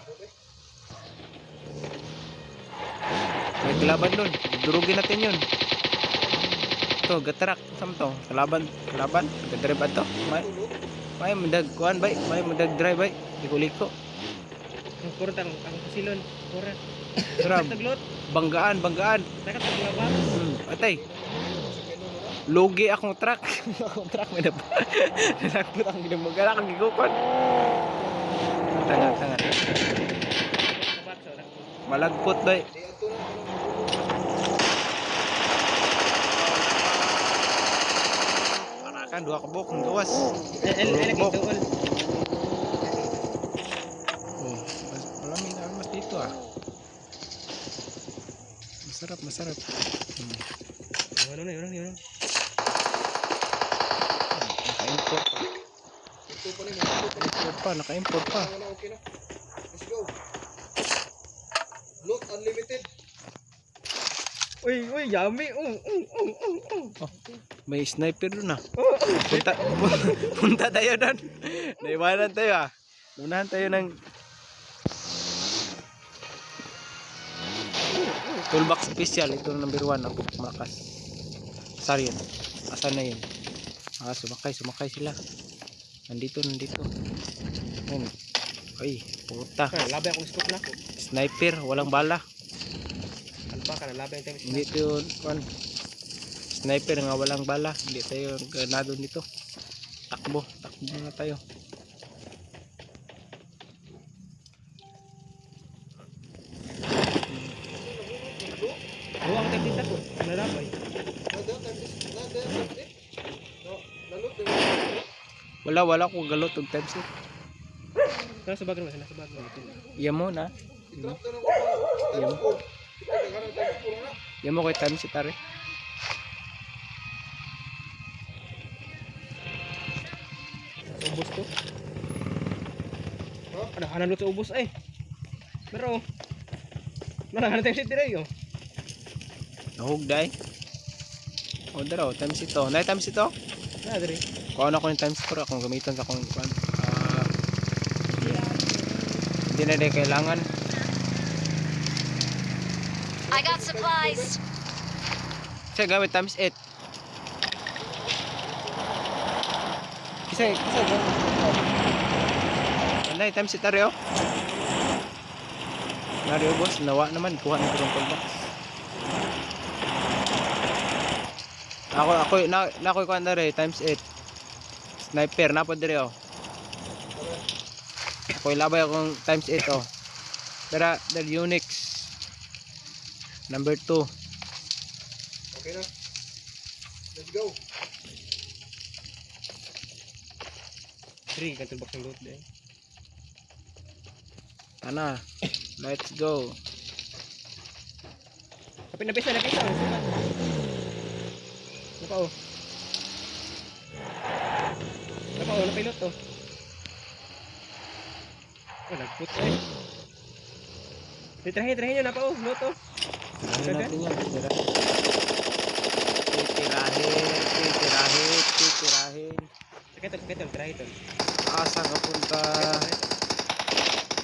May kalaban doon. Durugin natin yun. Ito, gatarak. Saan to? Kalaban. Kalaban. Gadrive ba to? May madag kuhan bay. May madag drive bay. Liko-liko. Ang kurta ang kusilon. Kura. Sarap. Naglot. Banggaan. Banggaan. Takat ang mga ba? Atay. Lugi akong truck. Akong truck may nab. Nalagpot ang ginamagala kang gigukon. Tanga. Kabat sa oras. Malagpot bay. Parakan dua kabok ng gawas. Lagi Bok. tuol. Oh, malamig na mas dito ah. Masarap. Ano na yun? Naka-import pa. Ito pa rin. Naka-import pa. Okay na. Let's go. Loot unlimited. Uy, yummy. May sniper doon ah. Punta tayo doon. Naiwanan tayo ah. Unahan tayo ng toolbox special. Ito na number 1 ako malakas. Saan yun? Asan na yun? Sumakay sila. Nandito. Ayun. Ay, puta. Labay akong scope na. Sniper, walang bala. Alpa ka na labay tayo. Hindi ito yun. Sniper nga walang bala. Hindi tayo ganado nito. Takbo na tayo. Ang tagdita ko. Nalabay. Wala ko galot og times it. Nasa bag naman. Iya mo na. Iya mo kay times it tare. Ubus to. Ada hanan sa ubus ay. Pero nalahan tayo si Tiray oh. Nahugday. O daraw, times ito. Nay times ito. Na diri. Kuha na ko ng times 4 akong gamitan sa akong hindi na din kailangan. I got supplies. Kasi gamit times 8. Kasi Nay times 8 tari oh. Nario boss, nawa naman kuha ng toolbox. Ako kuha na rin times 8. Sniper na po dire oh. Ako ilabay akong times 8 oh. Pero the Unix number 2. Okay na. Let's go. 3 kan box ng loot din. Ana. Let's go. Napisa. Napao, napilot to. Nagput eh. Tirahin nyo, napao, loot to. Tirahin natin yan. Titirahin. Sakit, tirahin to. Asa ka punta?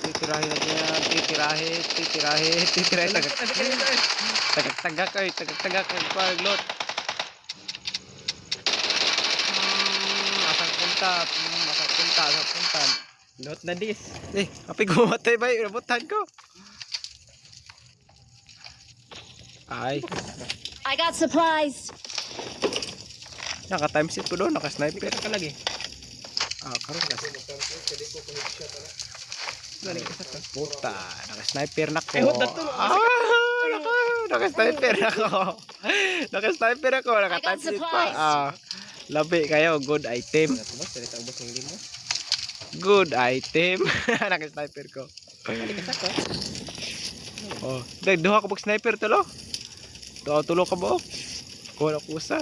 Titirahin natin yan. Titirahin. Tagak-tagak kayo. Paglot. Asa ka punta? Loot na dis. Api gumatay ba? Rabutan ko. Ay. I got supplies. Naka-times it ko doon. Naka-sniper. Ka lagi. Karoon kasi. Lagi ka sa. Puta. Naka-sniper na ko. Ay, hot na to. Naka-sniper ako. Naka-times it pa. Labi kayo. Good item. Ubos ng limo. Good item. Naka-sniper ko. Lagi ka sa. Oh, duha ka bug sniper tulo. Tulo ka ba? Kuha na kusa.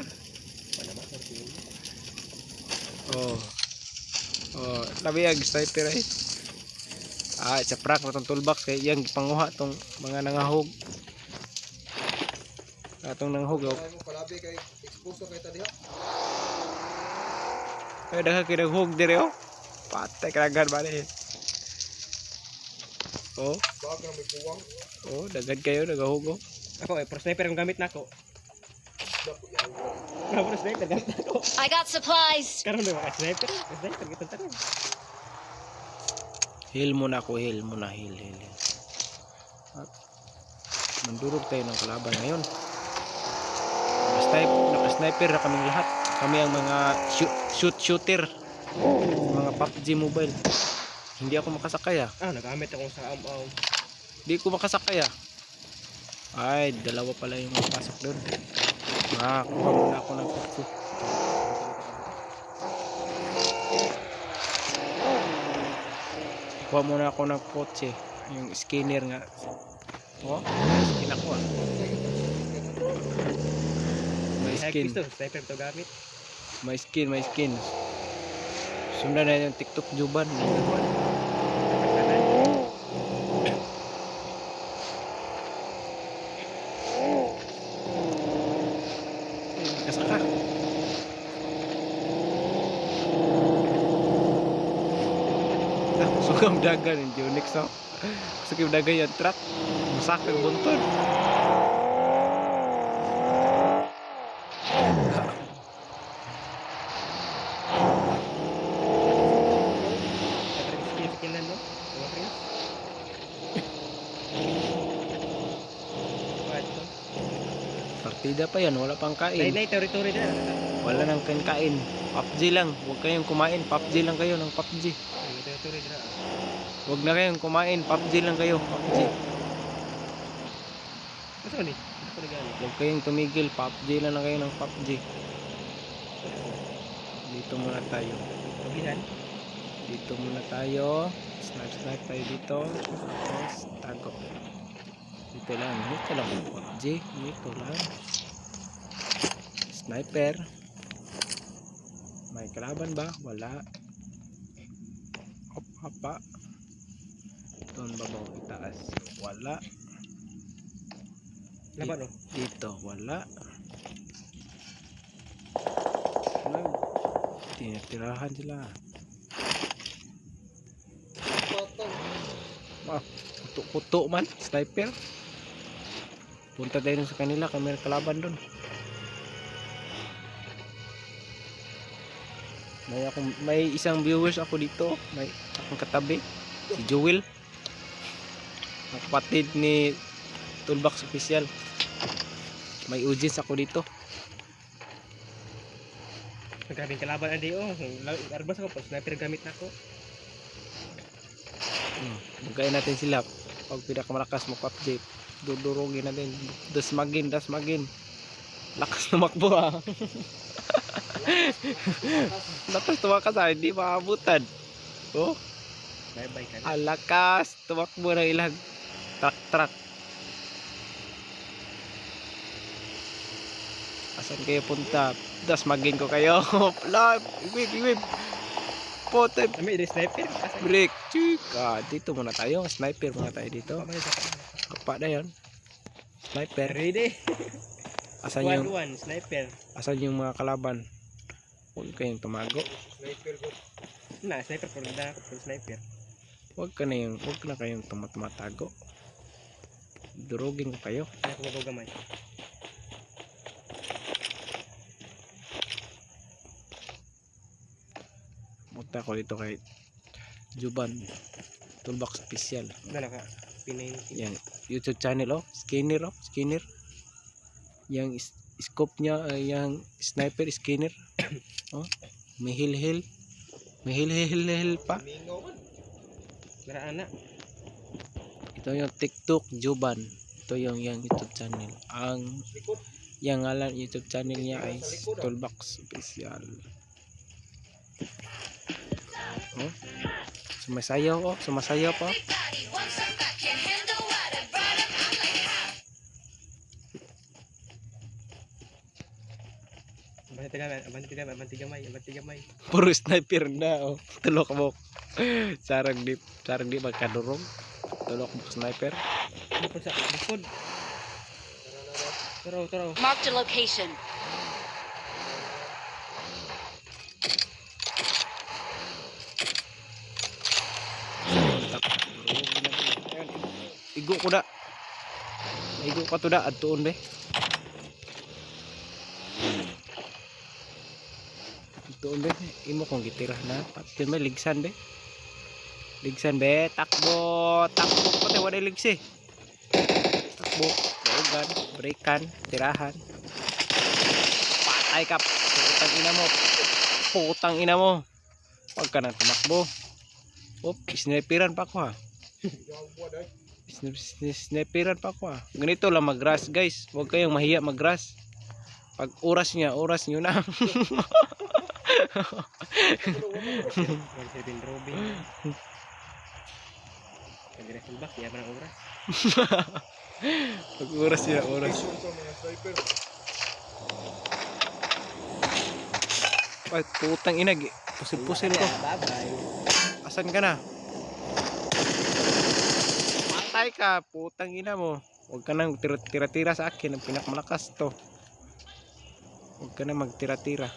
Oh. Oh, labiyag sniper ay. Sa prank na tong toolbox kay iyang panguha tong mga nangahog. Atong nanghog. Oh. Ay mo kalabi kay expose kay tadi ha. Ay daghan kay naghog dire oh. Patay karagan bali. Oh, Bag na may puwang. oh, daghan kayo nagahog oh. Ako pro sniper ang gamit nako. Dako yan. Pro sniper gamit nako. I got supplies. Karon ba ka sniper? Sniper kita tanan. Heal muna ako, heal muna, heal. At mandurog tayo ng kalaban ngayon. Naka-sniper na kaming lahat. Kami ang mga shooter. Mga PUBG Mobile. Hindi ako makasakay ah. Nagamit ako sa Hindi ko makasakay ah. Ay, dalawa pala yung pasok doon. Kuha muna ako ng kutsu. Kuha muna ako ng kotse. Yung skinner nga. Oh, skin ako ah. May skin. Sniper to gamit. May skin. Sundan na yung TikTok Juban. Kasaka. Sugam dagan yung Unix no. Sugam dagan yung truck. Masakag buntod. Kinan no. Partida pa yan, wala pang kain. Nay territory na. Wala nang kain. PUBG lang. Huwag kayong kumain. PUBG lang kayo ng PUBG. Territory na. Huwag na kayong kumain. PUBG lang kayo. PUBG. Ano ni? Ako nagano. Huwag kayong tumigil. PUBG lang na kayo ng PUBG. Dito muna tayo. Pagihan. Dito muna tayo. Snipe tayo dito. Tapos tago. Dito lang. Dito lang. PUBG. Dito lang. Sniper. May kalaban ba? Wala. Hop, hapa. Doon ba mo itaas? Wala. Laban no. Dito, wala. Tinatirahan sila. Kuto man, sniper. Punta tayo sa kanila, kami kalaban doon. May isang viewers ako dito, may akong katabi, si Joel. Ang kapatid ni Toolbox Official. May audience ako dito. Nagkabing kalaban andi arbas ako pro sniper gamit nako. Bugayin natin sila. Pag pinakamalakas mo PUBG, dudurugin natin. Dasmagin. Lakas tumakbo ah. Lakas tumakas ah, hindi maabutan. Oh, Bye ka na. alakas tumakbo ng ilang truck. Asan kayo punta? Dasmagin ko kayo. Live, iwib. Pote, Kami di sniper. break. Chika, dito muna tayo. Sniper muna tayo dito. Apa na yun. Sniper. Ready. Asan yung, Sniper. asan yung mga kalaban? Huwag kayong tumago. Sniper ko. Sniper pro na ako pro sniper. Huwag na kayong tumatago. Durugin ko kayo. Ako magagamay. Punta ko dito kay Juban Toolbox Official. Dala ka. Pinain. Yan, YouTube channel oh. Skinner. Yang scope niya yang sniper skinner. Oh, may hil pa. Mingaw man. Dara ana. Ito yung TikTok Juban. Ito yung YouTube channel. Ang Likod. yang ngalan YouTube channel niya ay Toolbox Official. Oh, sumasayaw pa. Abante gamay. Puro sniper na oh. Tulok mo. Sarang di magkadurog. Tulok mo sniper. Ano po sa likod? Taraw. Marked a location. Igo ko da. Igo ka to da adtuon be. Adtuon be. Imo kong gitira na. Pati may ligsan be. Ligsan be. Takbo pati wala ligsi. Takbo. Dogan. Breakan. Tirahan. Patay ka. Putang ina mo. Huwag ka na tumakbo. Oh, sniperan pa ako ha. Sniperan pa ako ha. Ganito lang mag-rush guys. Huwag kayong mahiya mag-rush. Pag oras nyo na. Robin. Pag-rest back, kaya pa ng oras. Pag oras nyo. Location sa mga sniper. Ay, putang ina. Pusil-pusil ko. Bye-bye. Asan ka na? Patay ka. Putang ina mo. Huwag ka nang tira-tira sa akin. Ang pinakamalakas to. Huwag ka na magtira-tira.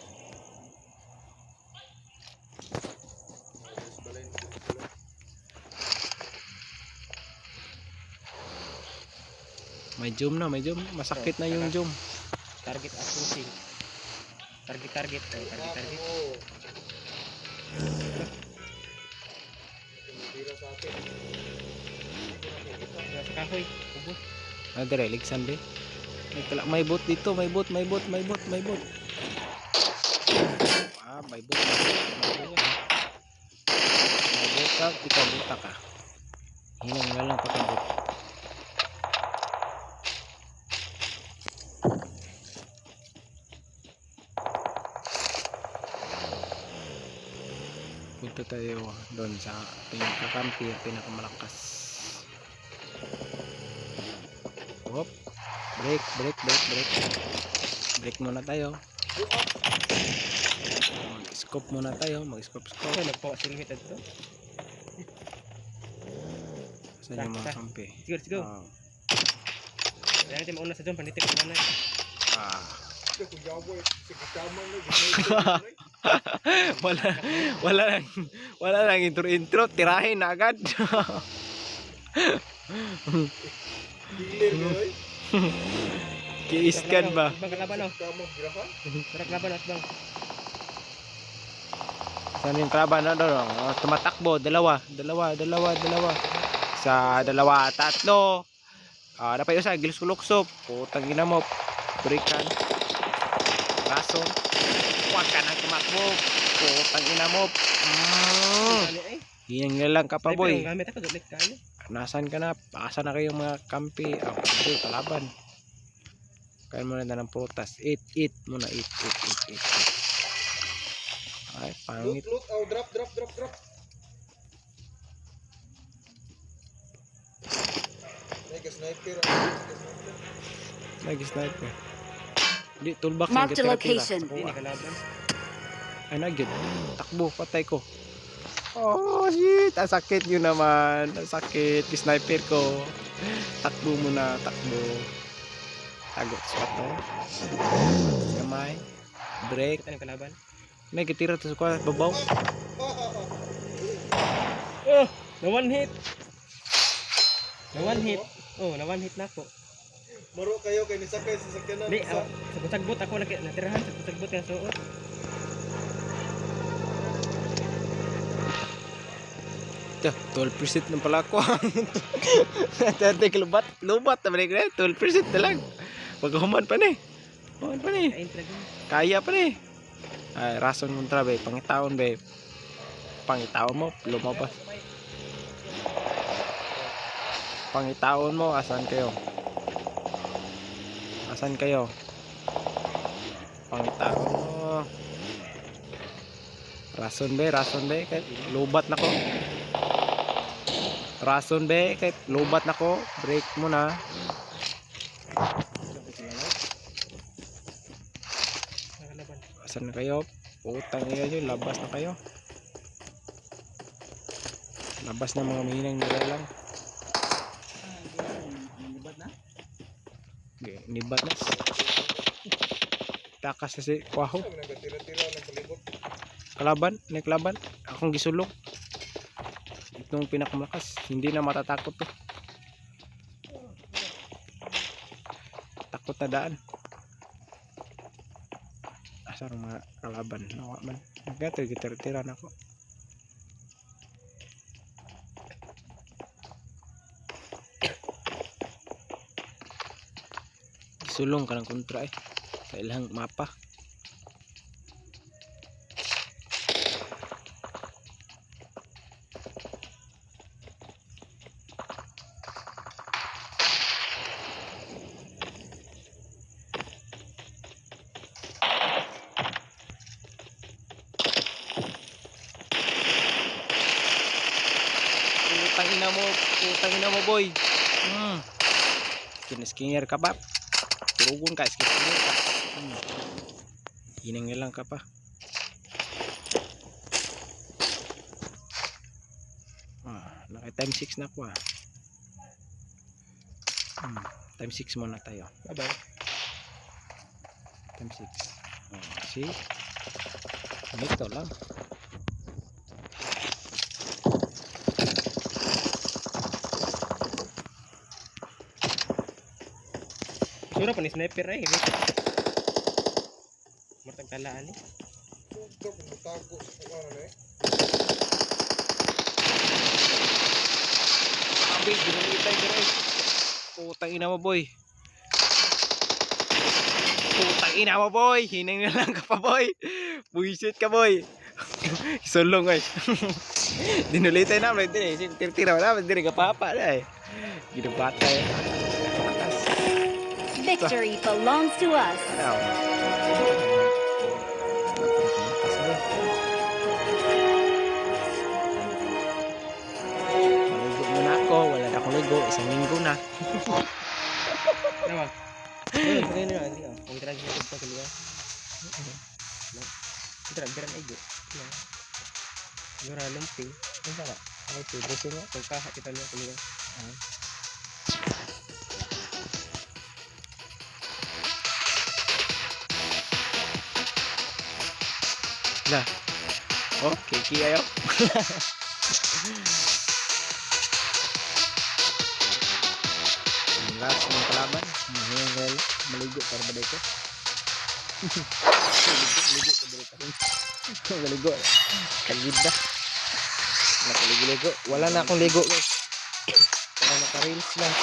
May zoom na, may zoom. Masakit na yung zoom. Target approaching. Target. Target. Tira sa akin. Sa kahoy. Ubos. Dire, ligsan be. May bot dito, may bot. Ah, may bot. May bot ka, ikaw buta ka. Hinang nga lang pagkabot. Punta tayo doon sa ating kakampi, ang pinakamalakas. Hop. Break. Break muna tayo. Mag-scope muna tayo. Mag-scope. Ano, nagpawa sila hit ito? Saan yung mga kampi? Let's go. Kaya natin mauna sa dyan, panitip ko na. Ito kung yawa sige kamang na. Wala lang intro. Tirahin na agad. Dealer boy. Kiiskan ba? Bang kalaban o. Kamang girahan. Tarak laban o, bang. Saan yung kalaban? Tumatakbo. Dalawa. Sa dalawa, tatlo. Dapat yung sa gilusuluksop. Putang ina mo. Berikan. Raso. Huwag ka nang tumakbo. Putang ina mo. Hiyang lang ka pa boy. Gamit ako, dulit kayo. Nasaan ka na? Asa na kayong mga kampi? Ito, kalaban. Kain muna na ng prutas. Eat muna. Eat. Ay, pangit. Loot. Oh, drop. Sniper. Nag-sniper. Hindi, toolbox. Marked a location. Hindi ni kalaban. Ay, nagyan. Takbo, patay ko. Oh, shit. Ang sakit yun naman. Ang sakit. Sniper ko. Takbo muna. Takbo. Tago. Spot to. Kamay. Break. Kita ng kalaban. May kitira to sa babaw. Oh, na one hit. Oh, na one hit na ako. Maro kayo kay nisakay sa sakyanan. Di, sa kusagbot ako natirahan sa kusagbot yung suot. Tiyo, 12% ng pala ako. Tante lubat na balik na. 12% na lang. Pagkahuman pa ni. Kain talaga. Kaya pa ni. Ay, rason mong trabe. Pangitaon be. Pangitaon mo, lumabas. Pangitaon mo, asan kayo? Pangitaon mo. Rason be, kahit lubat na ko. Break mo na. Saan na kayo? Utang iya nyo, labas na kayo. Labas na mga minang nilalang. Nibat na. Takas na si Kwaho. Nagatira-tira ng palibot. Kalaban, kalaban. Akong gisulong. Itong pinakamalakas. Hindi na matatakot to. Takot na daan. Asar mga kalaban. Nawa man. Nagkatoy, gitar-tira na ako. Sulong ka ng kontra sa ilang mapa. Putang ina mo boy. Kinaskinger ka ba? Turugon ka, skinger ka. Hinang lang ka pa. Naka time 6 na po time 6 muna tayo. Bye bye. Time 6. See? Ito lang. Sura pa ni sniper ay. Martag talaan eh. Ito, pinatago sa kuwanan eh. Abig, ginamit tayo. Putang ina mo boy. Putang ina mo boy. Hinang na lang ka pa boy. Buisit ka boy. Sulong ay. Dinulitay namin. Tira-tira namin. Diri ka papa na eh. Ginabata eh. Victory belongs to us. Maligo muna ako. Wala na akong ligo. Isang linggo na. Naman. Ano sa kanila nanti ah. Kung tira kita sa kanila. Tira ay go. Yura lumping. Ano ba? Ay tubo sila. Kung kaha kita na kanila. Lah. Oh, kiki ayo. Last ng kalaban. Mahingay maligo para baday ko. Maligo. Kagida. Nakaligo-ligo. Wala na akong ligo, guys. Wala na ka-reels lang.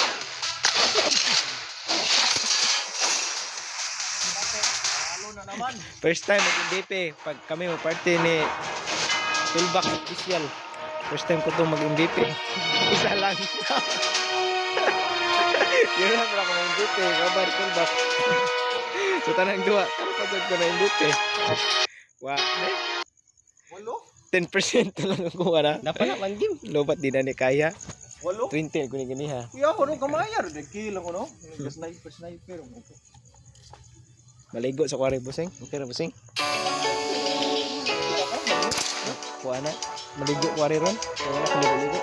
First time mag-MVP pag kami party ni Toolbox Official. First time ko itong mag-MVP. Isa lang. Yun lang pala ko mag-MVP. Kabar Toolbox. So tanang dua. Kapag ko na MVP. Wow. 10% lang ako wala. Dapat na man game. Lobat di na ni kaya. 8? 20 ko ni gani ha. Kuya, ako nung kamayar. Nagkilo ko no. Sniper. Maligo sa kwari busing. Okay ra busing. Kuha na. Maligo kwari ron. Wala ko ligo.